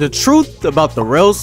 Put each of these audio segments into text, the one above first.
The truth about the RELL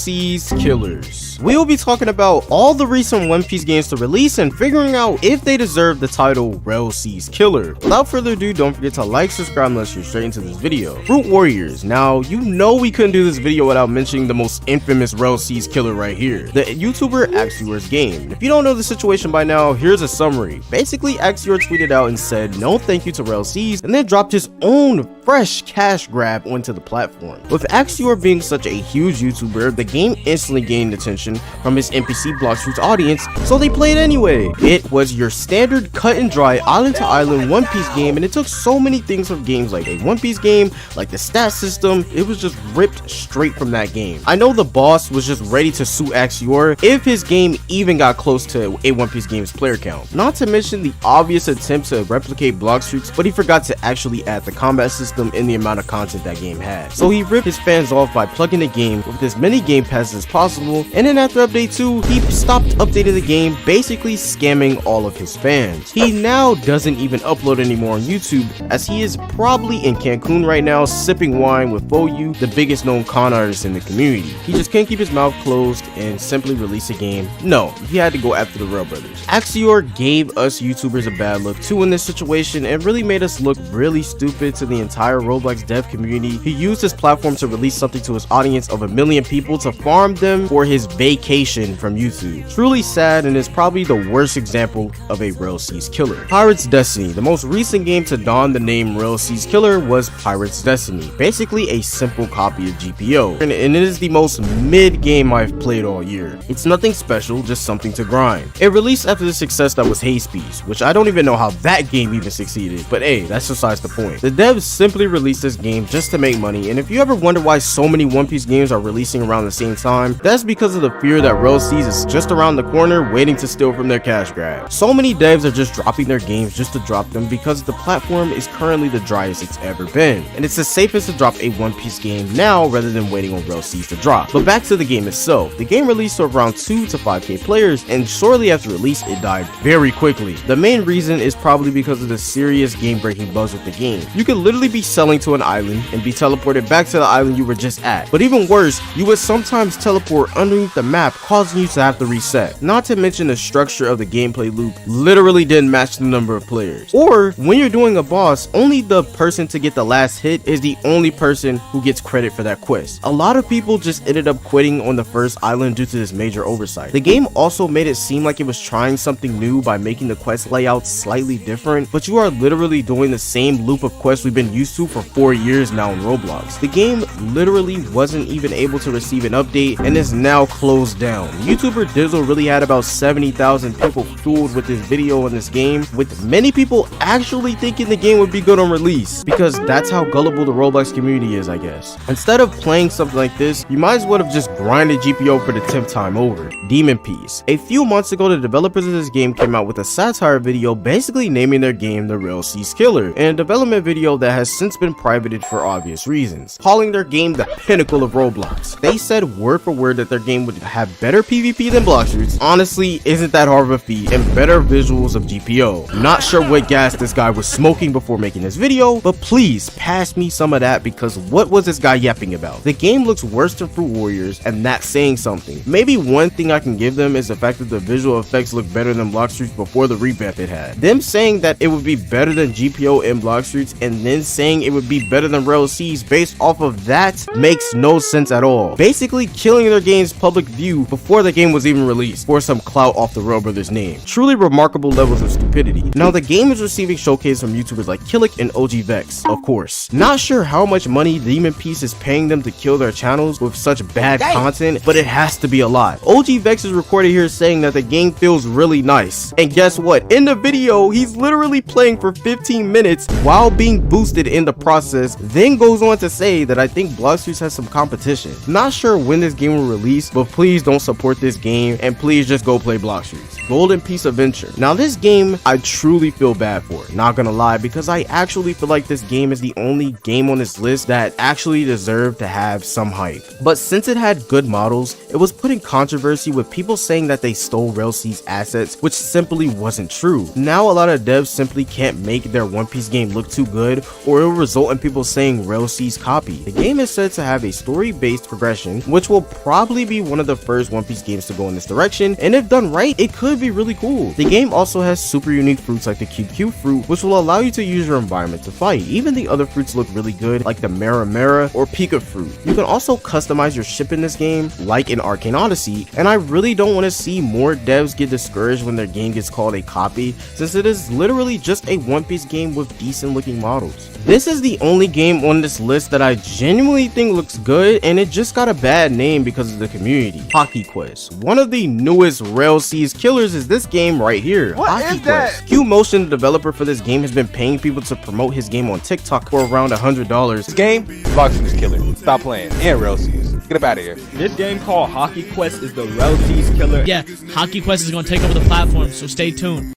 killers. We will be talking about all the recent One Piece games to release and figuring out if they deserve the title RELL killer. Without further ado, don't forget to like, subscribe, and let's get straight into this video. Fruit Warriors. Now, you know we couldn't do this video without mentioning the most infamous RELL killer right here, the YouTuber Axior's game. If you don't know the situation by now, here's a summary. Basically, Axior tweeted out and said no thank you to RELL and then dropped his own fresh cash grab onto the platform. With Axior being such a huge YouTuber, the game instantly gained attention from his NPC Blockstreet's audience, so they played anyway. It was your standard cut and dry island to island One Piece game, and it took so many things from games like a One Piece game, like the stat system. It was just ripped straight from that game. I know the boss was just ready to sue Axior if his game even got close to a One Piece game's player count. Not to mention the obvious attempt to replicate Blockstreet's, but he forgot to actually add the combat system in the amount of content that game had. So he ripped his fans off by plugging the game with as many game passes as possible, and then after update 2, he stopped updating the game, basically scamming all of his fans. He now doesn't even upload anymore on YouTube, as he is probably in Cancun right now sipping wine with Foyu, the biggest known con artist in the community. He just can't keep his mouth closed and simply release a game. No, he had to go after the RELL brothers. Axior gave us YouTubers a bad look too in this situation and really made us look really stupid to the entire Roblox dev community. He used his platform to release something to his audience of 1 million people to farm them for his vacation from YouTube. Truly sad, and is probably the worst example of a RELL killer. Pirates Destiny. The most recent game to don the name RELL killer was Pirates Destiny, basically a simple copy of GPO, and it is the most mid game I've played all year. It's nothing special, just something to grind. It released after the success that was Haze Piece, which I don't even know how that game even succeeded, but hey, that's besides the point. The devs simply released this game just to make money, and if you ever wonder why so many One Piece games are releasing around the same time, that's because of the fear that RELL is just around the corner waiting to steal from their cash grab. So many devs are just dropping their games just to drop them because the platform is currently the driest it's ever been, and it's the safest to drop a One Piece game now rather than waiting on RELL to drop. But back to the game itself. The game released to around 2 to 5k players, and shortly after release it died very quickly. The main reason is probably because of the serious game-breaking bugs with the game. You could literally be selling to an island and be teleported back to the island you were just at, but even worse, you would sometimes teleport underneath the map, causing you to have to reset. Not to mention the structure of the gameplay loop literally didn't match the number of players. Or when you're doing a boss, only the person to get the last hit is the only person who gets credit for that quest. A lot of people just ended up quitting on the first island due to this major oversight. The game also made it seem like it was trying something new by making the quest layout slightly different, but you are literally doing the same loop of quests we've been used to for 4 years now in Roblox. The game literally wasn't even able to receive an update and is now closed down. YouTuber Dizzle really had about 70,000 people fooled with this video on this game, with many people actually thinking the game would be good on release, because that's how gullible the Roblox community is, I guess. Instead of playing something like this, you might as well have just grinded GPO for the 10th time over. Demon Piece. A few months ago, the developers of this game came out with a satire video basically naming their game the RELL killer, and a development video that has since been privated for obvious reasons, calling their game the pinnacle of Roblox. They said word for word that their game would have better PvP than Blockstreet's. Honestly, isn't that hard of a feat, and better visuals of GPO. Not sure what gas this guy was smoking before making this video, but please pass me some of that, because what was this guy yapping about? The game looks worse than Fruit Warriors, and that's saying something. Maybe one thing I can give them is the fact that the visual effects look better than Blockstreet's before the revamp it had. Them saying that it would be better than GPO and Blockstreet's, and then saying it would be better than RELL based off of that makes no sense at all. Basically killing their game's public view before the game was even released for some clout off the RELL brothers name. Truly remarkable levels of stupidity. Now the game is receiving showcase from YouTubers like Killick and OG Vex, of course. Not sure how much money Demon Piece is paying them to kill their channels with such bad content, but it has to be a lot. OG Vex is recorded here saying that the game feels really nice, and guess what? In the video, he's literally playing for 15 minutes while being boosted in the process, then goes on to say that I think Blockstreet has some competition. Not sure when this game will release, but please don't support this game, and please just go play Blockstreet. Golden Piece Adventure. Now this game I truly feel bad for, not gonna lie, because I actually feel like this game is the only game on this list that actually deserved to have some hype. But since it had good models, it was put in controversy with people saying that they stole RELL's assets, which simply wasn't true. Now a lot of devs simply can't make their One Piece game look too good, or it will result in people saying RELL's copy. The game is said to have a story-based progression, which will probably be one of the first One Piece games to go in this direction, and if done right, it could be really cool. The game also has super unique fruits like the QQ fruit, which will allow you to use your environment to fight. Even the other fruits look really good, like the Mera or Pika fruit. You can also customize your ship in this game, like in Arcane Odyssey, and I really don't want to see more devs get discouraged when their game gets called a copy, since it is literally just a One Piece game with decent looking models. This is the only game on this list that I genuinely think looks good, and it just got a bad name because of the community. Hockey Quest. One of the newest RELL sees killers is this game right here. What Hockey is that? Quest. Q Motion, the developer for this game, has been paying people to promote his game on TikTok for around $100. This game, Blockson is killer. Stop playing. And RELL. Get up out of here. This game called Hockey Quest is the RELL killer. Yeah, Hockey Quest is going to take over the platform, so stay tuned.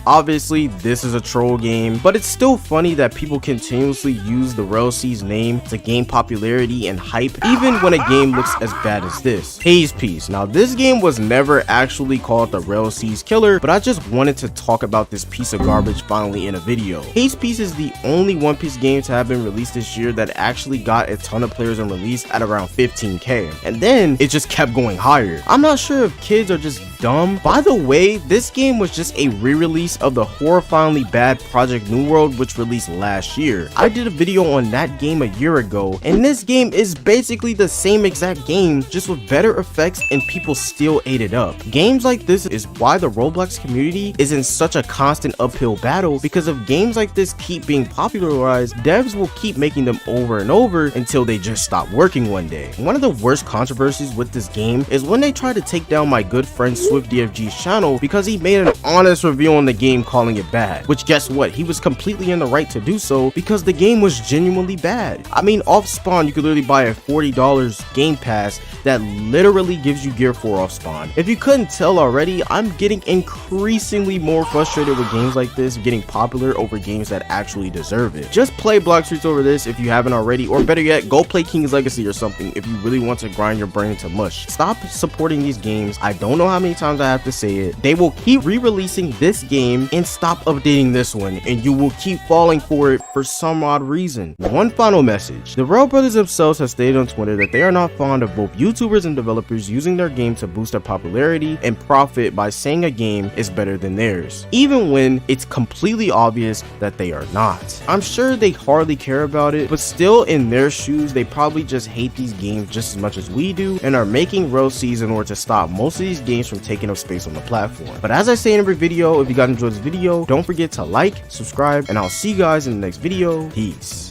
Obviously, this is a troll game, but it's still funny that people continuously use the RELL's name to gain popularity and hype, even when a game looks as bad as this. Haze Piece. Now, this game was never actually called the RELL's Killer, but I just wanted to talk about this piece of garbage finally in a video. Haze Piece is the only One Piece game to have been released this year that actually got a ton of players on release at around 15k, and then it just kept going higher. I'm not sure if kids are just dumb. By the way, this game was just a re-release of the horrifyingly bad Project New World, which released last year. I did a video on that game a year ago, and this game is basically the same exact game, just with better effects, and people still ate it up. Games like this is why the Roblox community is in such a constant uphill battle, because if games like this keep being popularized, devs will keep making them over and over until they just stop working one day. One of the worst controversies with this game is when they try to take down my good friend SwiftDFG's channel because he made an honest review on the game calling it bad, which guess what, he was completely in the right to do so because the game was genuinely bad. I mean, off spawn you could literally buy a $40 game pass that literally gives you gear 4 off spawn. If you couldn't tell already, I'm getting increasingly more frustrated with games like this getting popular over games that actually deserve it. Just play Block Streets over this if you haven't already, or better yet, go play King's Legacy or something if you really want to grind your brain into mush. Stop supporting these games. I don't know how many times I have to say it. They will keep re-releasing this game and stop updating this one, and you will keep falling for it for some odd reason. One final message. The RELL brothers themselves have stated on Twitter that they are not fond of both YouTubers and developers using their game to boost their popularity and profit by saying a game is better than theirs, even when it's completely obvious that they are not. I'm sure they hardly care about it, but still, in their shoes, they probably just hate these games just as much as we do and are making RELL in order to stop most of these games from taking up space on the platform. But as I say in every video, if you guys enjoyed this video, don't forget to like, subscribe, and I'll see you guys in the next video. Peace.